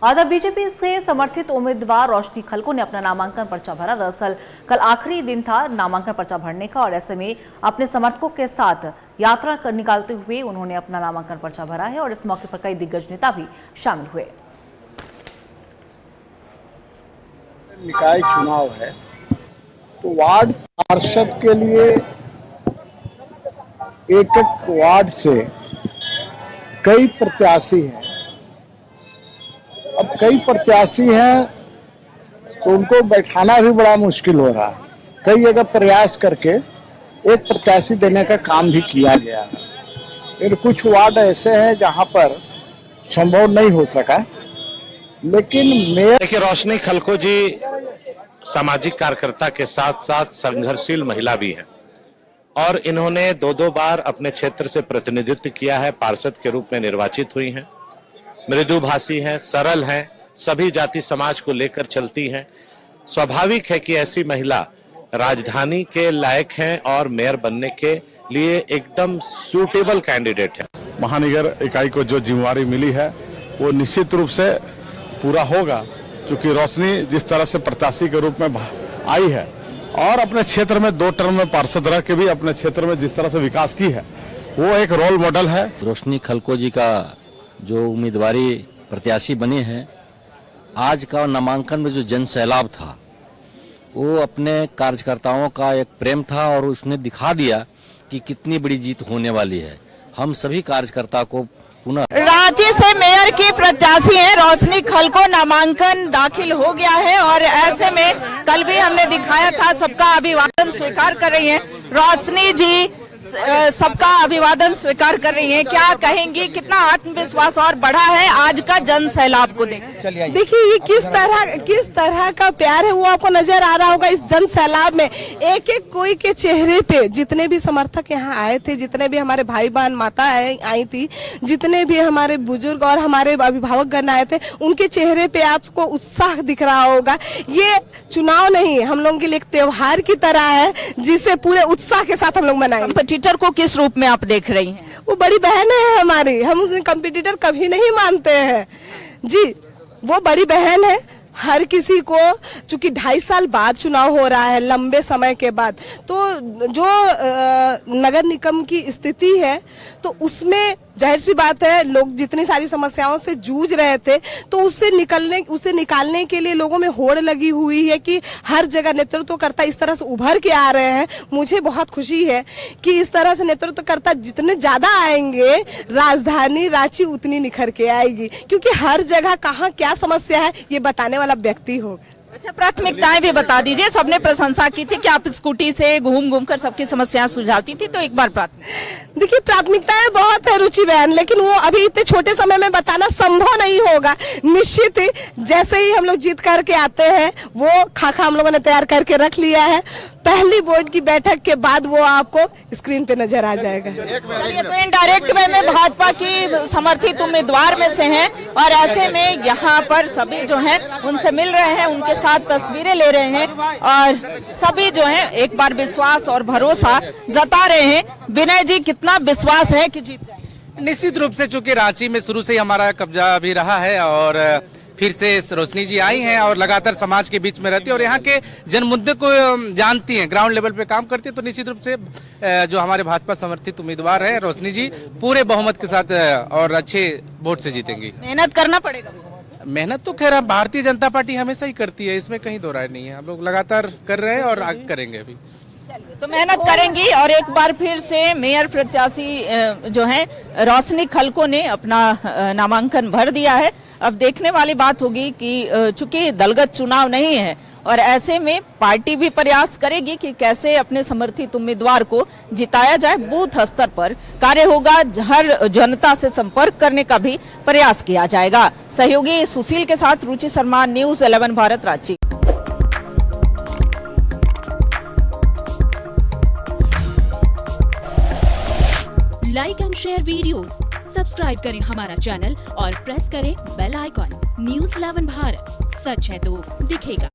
और अब बीजेपी से समर्थित उम्मीदवार रोशनी खलको ने अपना नामांकन पर्चा भरा। दरअसल कल आखिरी दिन था नामांकन पर्चा भरने का और ऐसे में अपने समर्थकों के साथ यात्रा निकालते हुए उन्होंने अपना नामांकन पर्चा भरा है और इस मौके पर कई दिग्गज नेता भी शामिल हुए। निकाय चुनाव है तो वार्ड पार्षद के लिए एक एक वार्ड से कई प्रत्याशी हैं। अब कई प्रत्याशी हैं तो उनको बैठाना भी बड़ा मुश्किल हो रहा है। कई जगह प्रयास करके एक प्रत्याशी देने का काम भी किया गया है, लेकिन कुछ वार्ड ऐसे हैं जहां पर संभव नहीं हो सका। लेकिन देखिए, रोशनी खलको जी सामाजिक कार्यकर्ता के साथ साथ संघर्षशील महिला भी हैं और इन्होंने दो बार अपने क्षेत्र से प्रतिनिधित्व किया है। पार्षद के रूप में निर्वाचित हुई हैं, मृदुभाषी हैं, सरल हैं, सभी जाति समाज को लेकर चलती हैं। स्वाभाविक है कि ऐसी महिला राजधानी के लायक हैं और मेयर बनने के लिए एकदम सूटेबल कैंडिडेट है। महानगर इकाई को जो जिम्मेवारी मिली है वो निश्चित रूप से पूरा होगा, क्योंकि रोशनी जिस तरह से प्रत्याशी के रूप में आई है और अपने क्षेत्र में 2 टर्म में पार्षद रह के भी अपने क्षेत्र में जिस तरह से विकास की है वो एक रोल मॉडल है। रोशनी खलको जी का जो उम्मीदवारी प्रत्याशी बने हैं, आज का नामांकन में जो जन सैलाब था वो अपने कार्यकर्ताओं का एक प्रेम था और उसने दिखा दिया कि कितनी बड़ी जीत होने वाली है। हम सभी कार्यकर्ता को पुनः रांची से मेयर की प्रत्याशी हैं रोशनी खलको, नामांकन दाखिल हो गया है और ऐसे में कल भी हमने दिखाया था सबका अभिवादन स्वीकार कर रही हैं रोशनी जी, सबका अभिवादन स्वीकार कर रही हैं। क्या कहेंगी, कितना आत्मविश्वास और बढ़ा है आज का जन सैलाब को देख? देखिए ये किस तरह का प्यार है वो आपको नजर आ रहा होगा इस जन सैलाब में। एक एक कोई के चेहरे पे, जितने भी समर्थक यहाँ आए थे, जितने भी हमारे भाई बहन माता आई थी, जितने भी हमारे बुजुर्ग और हमारे अभिभावक गण आए थे, उनके चेहरे पे आपको उत्साह दिख रहा होगा। ये चुनाव नहीं, हम लोगों के लिए एक त्योहार की तरह है जिसे पूरे उत्साह के साथ हम लोग मनाएंगे। कंपटीटर को किस रूप में आप देख रही हैं? वो बड़ी बहन है हमारी, हम उसे कंपटीटर कभी नहीं मानते हैं जी। वो बड़ी बहन है हर किसी को, चूंकि 2.5 साल बाद चुनाव हो रहा है, लंबे समय के बाद, तो जो नगर निगम की स्थिति है तो उसमें जाहिर सी बात है लोग जितनी सारी समस्याओं से जूझ रहे थे तो उसे निकालने के लिए लोगों में होड़ लगी हुई है कि हर जगह नेतृत्वकर्ता इस तरह से उभर के आ रहे हैं। मुझे बहुत खुशी है कि इस तरह से नेतृत्वकर्ता जितने ज्यादा आएंगे राजधानी रांची उतनी निखर के आएगी, क्योंकि हर जगह कहाँ क्या समस्या है ये बताने वाला व्यक्ति होगा। अच्छा, प्राथमिकताएं भी बता दीजिए। सबने प्रशंसा की थी कि आप स्कूटी से घूम कर सबकी समस्याएं सुलझाती थी, तो एक बार देखिए प्राथमिकताएं बहुत है रुचि बहन, लेकिन वो अभी इतने छोटे समय में बताना संभव नहीं होगा। निश्चित जैसे ही हम लोग जीत करके आते हैं वो खाका हम लोगों ने तैयार करके रख लिया है। पहली बोर्ड की बैठक के बाद वो आपको स्क्रीन पे नजर आ जाएगा। तो इनडायरेक्ट में भाजपा की समर्थित उम्मीदवार में से हैं और ऐसे में यहाँ पर सभी जो हैं उनसे मिल रहे हैं, उनके साथ तस्वीरें ले रहे हैं और सभी जो हैं एक बार विश्वास और भरोसा जता रहे हैं। विनय जी, कितना विश्वास है कि जीत जाएंगे? निश्चित रूप से, चूंकि रांची में शुरू से ही हमारा कब्जा भी रहा है और फिर से रोशनी जी आई हैं और लगातार समाज के बीच में रहती है और यहाँ के जन मुद्दे को जानती हैं, ग्राउंड लेवल पे काम करती है। तो निश्चित रूप से जो हमारे भाजपा समर्थित उम्मीदवार है रोशनी जी पूरे बहुमत के साथ और अच्छे वोट से जीतेंगी। मेहनत करना पड़ेगा। मेहनत तो खैर भारतीय जनता पार्टी हमेशा ही करती है, इसमें कहीं दो राय नहीं है। हम लोग लगातार कर रहे हैं और आगे करेंगे अभी। तो मेहनत करेंगी और एक बार फिर से मेयर प्रत्याशी जो है रोशनी खलको ने अपना नामांकन भर दिया है। अब देखने वाली बात होगी कि चूंकि दलगत चुनाव नहीं है और ऐसे में पार्टी भी प्रयास करेगी कि कैसे अपने समर्थित उम्मीदवार को जिताया जाए। बूथ स्तर पर कार्य होगा, हर जनता से संपर्क करने का भी प्रयास किया जाएगा। सहयोगी सुशील के साथ Ruchi Sharma, news 11 Bharat, Ranchi. Like and share videos, subscribe करें हमारा चैनल और प्रेस करें बेल आइकॉन। न्यूज़ 11 भारत, सच है तो दिखेगा।